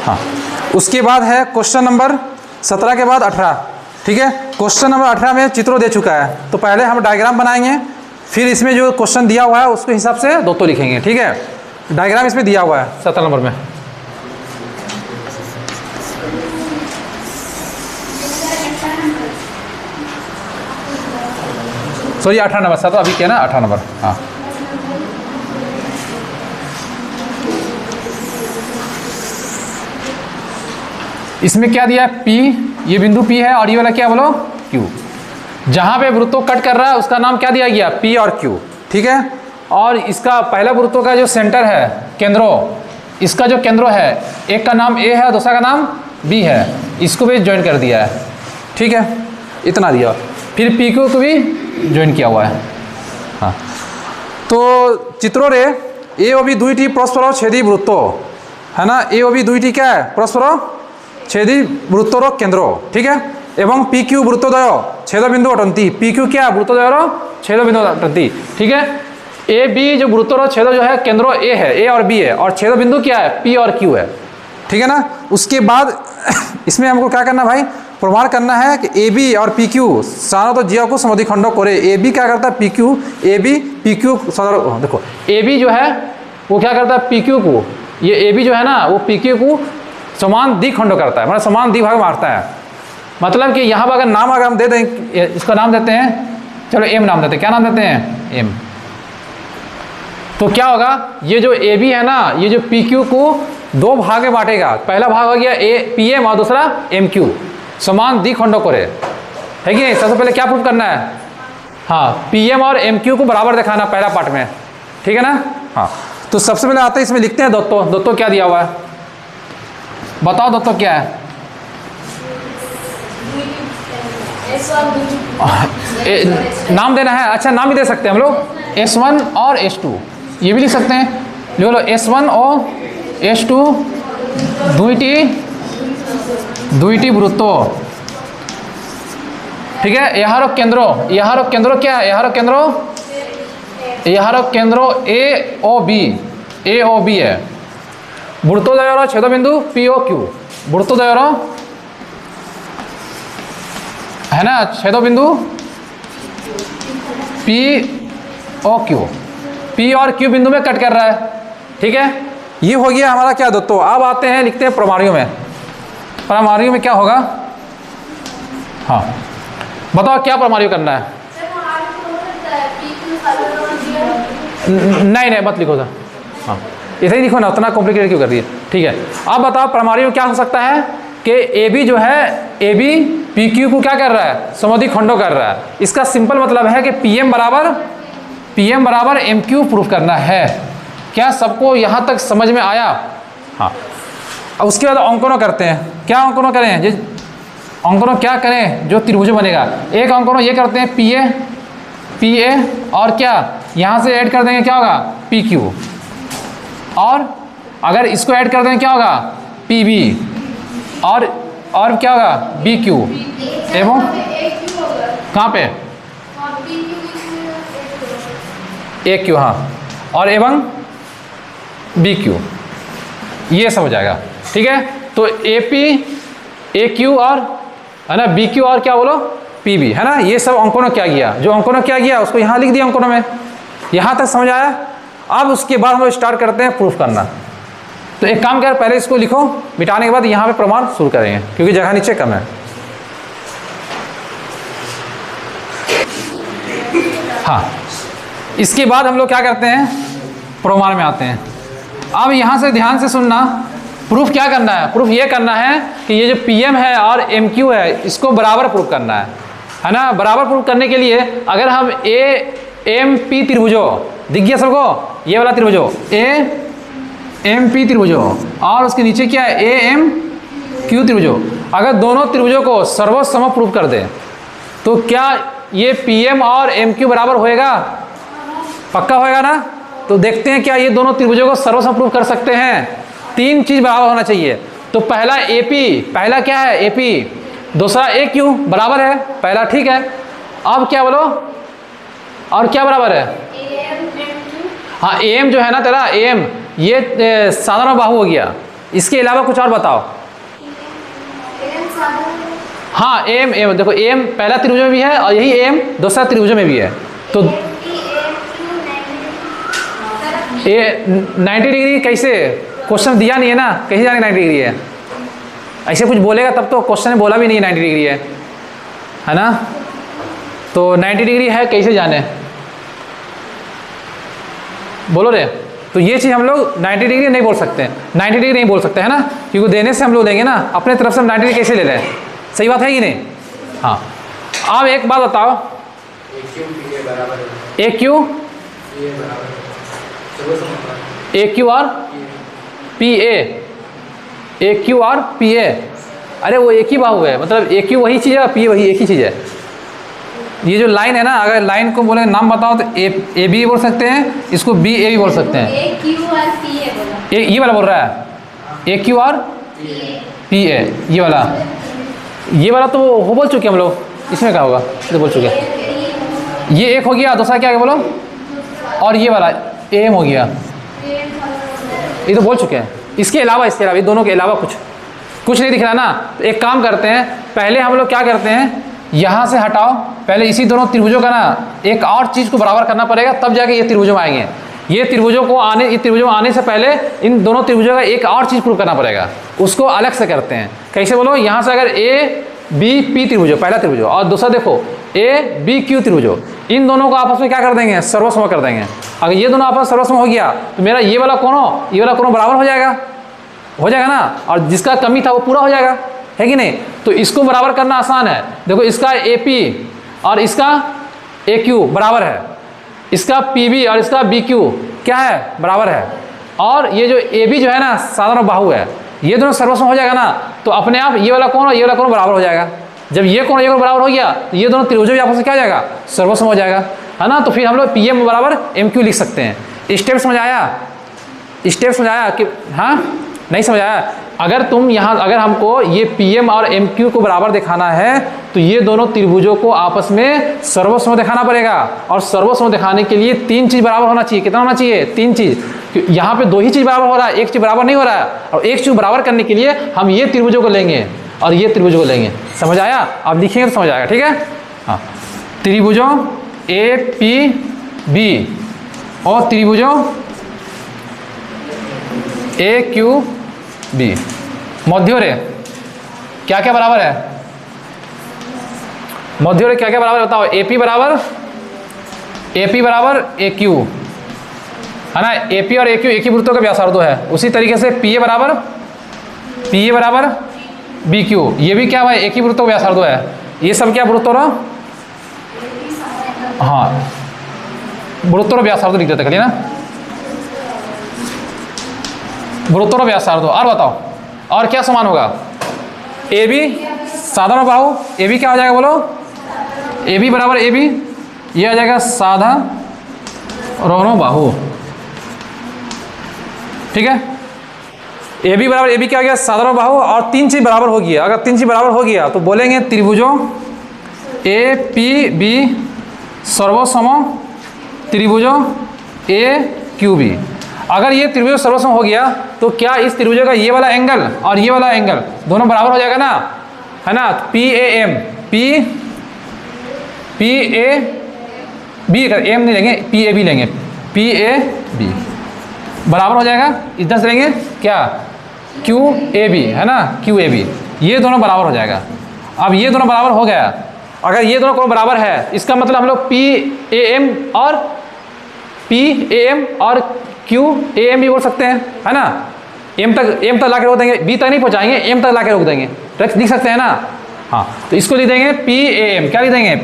हाँ, उसके बाद है क्वेश्चन नंबर 17 के बाद 18। ठीक है, क्वेश्चन नंबर 18 में चित्रों दे चुका है, तो पहले हम डायग्राम बनाएंगे, फिर इसमें जो क्वेश्चन दिया हुआ है उसके हिसाब से दोस्तों लिखेंगे। ठीक है, डायग्राम इसमें दिया हुआ है 17 नंबर में। सॉरी 18 नंबर, 17 अभी क्या ना 18 नंबर। हाँ, इसमें क्या दिया है, P, ये बिंदु P है और ये वाला क्या बोलो Q। जहाँ पे वृत्तों कट कर रहा है उसका नाम क्या दिया गया, P और Q। ठीक है, और इसका पहला वृत्तों का जो सेंटर है, केंद्रों, इसका जो केंद्रों है, एक का नाम A है, दूसरा का नाम B है, इसको भी ज्वाइन कर दिया है। ठीक है, इतना दिया, फिर PQ को भी ज्वाइन किया हुआ है। हाँ, तो चित्रों रे ए ओ बी दुईटी परस्पर छेदी वृत्तों है ना, ए ओ बी दुईटी क्या है, परस्पर छेदी वृत्तर केंद्र। ठीक है, एवं पी क्यू वृत्तोदय छेद बिंदु अटंती। पी क्यू क्या, वृत्तोदय छेद बिंदु अटंती। ठीक है, ए बी जो वृत्तर छेद जो है, केंद्र ए है, ए और बी है, और छेद बिंदु क्या है, पी और क्यू है। ठीक है ना, उसके बाद इसमें हमको क्या करना भाई, प्रमाण करना है कि ए बी और पी क्यू सारा तो जिया को समद्विखंड करे। ए बी क्या करता है, P Q, A B P Q सदर, देखो ए बी जो है वो क्या करता है, पी क्यू को, ये ए बी जो है ना वो पी क्यू को समान द्विखंड करता है, मतलब समान द्विभाग मारता है। मतलब कि यहाँ पर अगर नाम अगर हम दे दें, इसका नाम देते हैं, चलो एम नाम देते हैं, क्या नाम देते हैं, एम। तो क्या होगा, ये जो ए बी है ना, ये जो पी क्यू को दो भाग में बांटेगा। पहला भाग हो गया ए पी एम और दूसरा एम क्यू, समान द्विखंड करे, है कि नहीं। सबसे पहले क्या प्रूफ करना है, हाँ, पी एम और एम क्यू को बराबर दिखाना पहला पार्ट में। ठीक है ना। हाँ, तो सबसे पहले आते हैं, इसमें लिखते हैं दोस्तों, दोस्तों क्या दिया हुआ है, बताओ दोस्तों क्या है। नाम देना है, अच्छा नाम भी दे सकते हैं हम लोग, S1 और S2 ये भी लिख सकते हैं। लिख लो S1 और S2 दुईटी वृत्तों। ठीक है, यहाँ केंद्रों क्या है, यहाँ केंद्रों ए ओ बी है। वृत्तोदय छेद बिंदु पी ओ क्यू, वृत्तोदय है ना, छेद बिंदु पी ओ क्यू, पी और क्यू बिंदु में कट कर रहा है। ठीक है, ये हो गया हमारा क्या दोस्तों। अब आते हैं, लिखते हैं प्रमाणियों में। प्रमाणियों में क्या होगा, हाँ बताओ क्या प्रमाणियों करना है। नहीं मत लिखो सर, हाँ इसे ही लिखो ना, उतना कॉम्प्लिकेटेड क्यों कर दिए। ठीक है, अब बताओ प्रमाणियों में क्या हो सकता है कि ए बी जो है, ए बी पी क्यू को क्या कर रहा है, समद्विखंड कर रहा है। इसका सिंपल मतलब है कि पी एम बराबर एम क्यू प्रूफ करना है। क्या सबको यहाँ तक समझ में आया। हाँ, अब उसके बाद अंकनों करते हैं। क्या अंकनों करें, जो अंकनों क्या करें, जो त्रिभुज बनेगा। एक अंकनों ये करते हैं पी ए और क्या यहाँ से ऐड कर देंगे, क्या होगा पी क्यू, और अगर इसको ऐड कर देंगे क्या होगा पी बी, और क्या होगा बी क्यू, एवं कहाँ पे ए क्यू, हाँ, और एवं बी क्यू, ये सब हो जाएगा। ठीक है, तो ए पी ए क्यू और है ना बी क्यू और क्या बोलो पी बी, है ना। ये सब अंकों ने क्या किया, जो अंकों ने क्या किया उसको यहाँ लिख दिया अंकों में। यहाँ तक समझ आया। अब उसके बाद हम स्टार्ट करते हैं प्रूफ करना। तो एक काम कर, पहले इसको लिखो, मिटाने के बाद यहाँ पे प्रमाण शुरू करेंगे क्योंकि जगह नीचे कम है। हाँ, इसके बाद हम लोग क्या करते हैं, प्रमाण में आते हैं। अब यहाँ से ध्यान से सुनना, प्रूफ क्या करना है, प्रूफ ये करना है कि ये जो पीएम है और एमक्यू है इसको बराबर प्रूफ करना है ना। बराबर प्रूफ करने के लिए अगर हम ए एम पी त्रिभुजो, दिख गया सबको, ये वाला त्रिभुजो ए एम पी त्रिभुजो और उसके नीचे क्या है ए एम क्यू त्रिभुजो, अगर दोनों त्रिभुजों को सर्वसम प्रूफ कर दें तो क्या ये पी एम और एम क्यू बराबर होएगा, पक्का होएगा ना। तो देखते हैं क्या ये दोनों त्रिभुजों को सर्वसम प्रूफ कर सकते हैं। तीन चीज बराबर होना चाहिए। तो पहला ए पी, पहला क्या है ए पी, दूसरा ए क्यू बराबर है, पहला ठीक है। अब क्या बोलो, और क्या बराबर है, हाँ एम जो है ना तेरा एम, ये साधारण बाहु हो गया, इसके अलावा कुछ और बताओ। हाँ एम एम, देखो एम पहला त्रिभुज में भी है और यही एम दूसरा त्रिभुज में भी है। तो ए 90 डिग्री कैसे, क्वेश्चन दिया नहीं है ना, कैसे जाने 90 डिग्री है? ऐसे कुछ बोलेगा तब तो, क्वेश्चन में बोला भी नहीं 90 डिग्री है ना? तो 90 डिग्री है कैसे जाने, बोलो रे। तो ये चीज़ हम लोग 90 डिग्री नहीं बोल सकते, 90 डिग्री नहीं बोल सकते है ना, क्योंकि देने से हम लोग देंगे ना, अपने तरफ से हम 90 डिग्री कैसे ले रहे हैं? सही बात है कि नहीं? हाँ। अब एक बात बताओ, ए क्यू और पी ए, अरे वो एक ही बाहु है, मतलब ए क्यू वही चीज़ है, पी वही एक ही चीज़ है। ये जो लाइन है ना, अगर लाइन को बोले नाम बताओ तो ए बी बोल सकते हैं, इसको बी ए भी बोल सकते हैं। ए क्यू और पी ए बोला, ये वाला बोल रहा है, ए क्यू और पी ए, ये वाला तो वो बोल चुके हम लोग, इसमें क्या होगा, तो बोल चुके। ये एक हो गया, दूसरा क्या है बोलो, और ये वाला एम हो गया, ये तो बोल चुके हैं। इसके अलावा ये दोनों के अलावा कुछ नहीं दिख रहा ना। तो एक काम करते हैं, पहले हम लोग क्या करते हैं, यहाँ से हटाओ, पहले इसी दोनों त्रिभुजों का ना एक और चीज़ को बराबर करना पड़ेगा, तब जाके ये त्रिभुजों में आएंगे। ये त्रिभुजों में आने से पहले इन दोनों त्रिभुजों का एक और चीज़ प्रूव करना पड़ेगा, उसको अलग से करते हैं। कैसे बोलो, यहाँ से अगर ए बी पी त्रिभुजो, पहला त्रिभुजो, और दूसरा देखो ए बी क्यू त्रिभुजो, इन दोनों को आपस में क्या कर देंगे, सर्वसम कर देंगे। अगर ये दोनों आपस सर्वसम हो गया तो मेरा ये वाला कोणों बराबर हो जाएगा ना, और जिसका कमी था वो पूरा हो जाएगा, है कि नहीं? तो इसको बराबर करना आसान है। देखो इसका ए पी और इसका ए क्यू बराबर है, इसका पी बी और इसका बी क्यू क्या है, बराबर है। और ये जो ए बी जो है ना, साधारण बाहु है, ये दोनों सर्वसम हो जाएगा ना, तो अपने आप ये वाला कोण और ये वाला कोण बराबर हो जाएगा। जब ये कोण बराबर हो गया तो ये दोनों त्रिभुज भी आपस में क्या हो जाएगा, सर्वसम हो जाएगा, है ना? तो फिर हम लोग पी एम बराबर एम क्यू लिख सकते हैं। स्टेप समझाया कि हाँ, नहीं समझाया? अगर हमको ये पी एम और एम क्यू को बराबर दिखाना है तो ये दोनों त्रिभुजों को आपस में सर्वसम दिखाना पड़ेगा, और सर्वसम दिखाने के लिए 3 चीज़ बराबर होना चाहिए। कितना होना चाहिए? 3 चीज़। यहाँ पे 2 ही चीज़ बराबर हो रहा है, एक चीज़ बराबर नहीं हो रहा है, और एक चीज़ बराबर करने के लिए हम ये त्रिभुजों को लेंगे और ये त्रिभुजों को लेंगे। समझ आया? आप लिखेंगे तो समझ आएगा, ठीक है? हाँ, त्रिभुजों ए पी बी और त्रिभुजों ए क्यू बी, मध्य रे क्या क्या बराबर है? मध्य रे क्या क्या बराबर बताओ? ए पी बराबर ए क्यू, है ना? ए पी और ए क्यू एक ही वृत्तों का व्यासार्ध है। उसी तरीके से पी ए बराबर बी क्यू, ये भी क्या भाई, एक ही वृत्तों का व्यासार्ध है। ये सब क्या वृत्तों रो, हाँ वृत्तों व्यासार्ध लिख देते खाली ना, वृत्तों व्यासार्ध। और बताओ और क्या समान होगा? ए बी साधारण बाहु, ए बी क्या हो जाएगा बोलो? ए बी बराबर ए बी, ये आ जाएगा साधारण बाहु, ठीक है? ए बी बराबर ए बी क्या हो गया? साधारण बाहु, और 3 चीज बराबर हो गया। अगर 3 चीज बराबर हो गया तो बोलेंगे त्रिभुजों ए पी बी सर्वसम त्रिभुजों ए क्यू बी। अगर ये त्रिभुज सर्वसम हो गया तो क्या इस त्रिभुज का ये वाला एंगल और ये वाला एंगल दोनों बराबर हो जाएगा ना, है ना? P A M, P A B, M नहीं लेंगे, पी ए बी लेंगे, पी ए बी बराबर हो जाएगा, इधर से लेंगे क्या, क्यू ए बी, है ना? क्यू ए बी, ये दोनों बराबर हो जाएगा। अब ये दोनों बराबर हो गया, अगर ये दोनों कोण बराबर है, इसका मतलब हम लोग पी ए एम और क्यू ए एम भी बोल सकते हैं, है ना? एम तक ला के रोक देंगे, बी तक नहीं पहुंचाएंगे, एम तक ला के रोक देंगे, लिख सकते हैं ना? हाँ, तो इसको लिख देंगे पी ए एम, क्या लिख देंगे?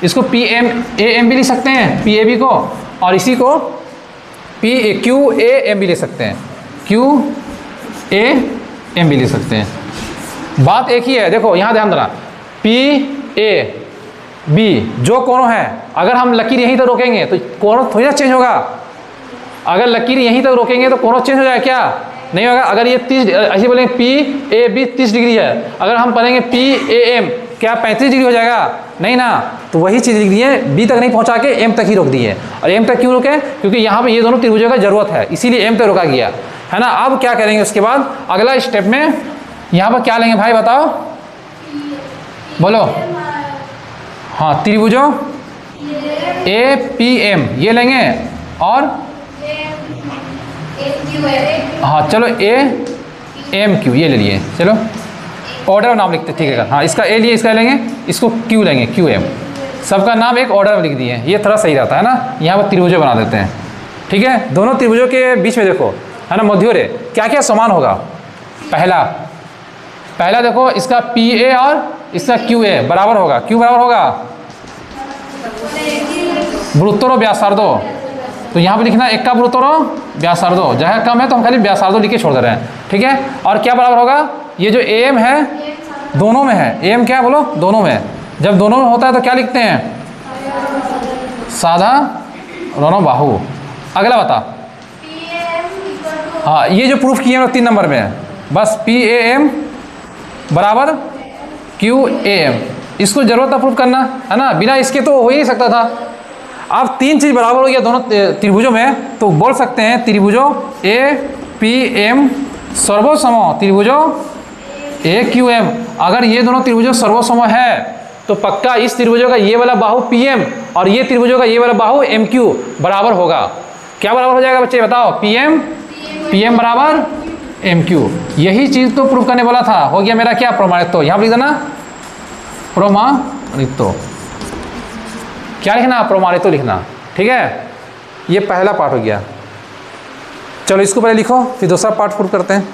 इसको पी एम ए एम भी लिख सकते हैं, पी ए बी को, और इसी को पी क्यू ए एम भी लिख सकते हैं, क्यू ए एम भी लिख सकते हैं। बात एक ही है, देखो यहाँ ध्यान देना, पी ए बी जो कोणों है, अगर हम लकीर यहीं तक रोकेंगे तो कोणों थोड़ी ना चेंज होगा। अगर लकीर यहीं तक रोकेंगे तो कोणों चेंज हो जाएगा क्या? नहीं होगा। अगर ये 30 ऐसे बोलेंगे पी ए बी 30 डिग्री है, अगर हम पढ़ेंगे पी ए एम क्या 35 डिग्री हो जाएगा? नहीं ना। तो वही चीज़ लिख दी है, बी तक नहीं पहुंचा के एम तक ही रोक दी है। और एम तक क्यों रोके? क्योंकि यहाँ पे ये दोनों त्रिभुजों का जरूरत है, इसीलिए एम तक रोका गया। है ना। अब क्या करेंगे उसके बाद अगला स्टेप में यहाँ पर क्या लेंगे भाई बताओ, बोलो। हाँ, त्रिभुजों APM ये लेंगे और हाँ चलो AMQ ये ले लिए, चलो ऑर्डर में नाम लिखते, ठीक है। हाँ, इसका A लिए, इसका लेंगे, इसको Q लेंगे, QM, सबका नाम एक ऑर्डर में लिख दिए, ये थोड़ा सही रहता है ना। यहाँ पर त्रिभुजों बना देते हैं, ठीक है। दोनों त्रिभुजों के बीच में देखो, है ना, मध्य क्या क्या समान होगा। पहला देखो, इसका PA और इसका QA बराबर होगा। क्यों बराबर होगा? वृत्तों व्यासार्धो, तो यहाँ पे लिखना एक का वृत्तों व्यासार्धो, जगह कम है तो हम खाली व्यासार्धो लिख के छोड़ दे रहे हैं, ठीक है। और क्या बराबर होगा, ये जो AM है दोनों में है, AM क्या है बोलो, दोनों में। जब दोनों में होता है तो क्या लिखते हैं, साधा दोनों बाहु। अगला बता, हाँ ये जो प्रूफ किए हैं 3 नंबर में, बस PAM बराबर QAM, इसको जरूरत था प्रूफ करना, है ना, बिना इसके तो हो ही नहीं सकता था। अब 3 चीज़ बराबर हो गया दोनों त्रिभुजों में, तो बोल सकते हैं त्रिभुजों APM सर्वसम त्रिभुजों AQM। अगर ये दोनों त्रिभुजों सर्वसम है तो पक्का इस त्रिभुजों का ये वाला बाहु PM और ये त्रिभुजों का ये वाला बाहु MQ बराबर होगा। क्या बराबर हो जाएगा बच्चे बताओ, PM बराबर MQ। यही चीज़ तो प्रूफ करने वाला था, हो गया मेरा क्या, प्रमाणित्व। यहाँ पर लिख देना प्रमाणित्व, क्या लिखना, प्रमाणित्व लिखना, ठीक है। ये पहला पार्ट हो गया। चलो इसको पहले लिखो, फिर दूसरा पार्ट प्रूफ करते हैं।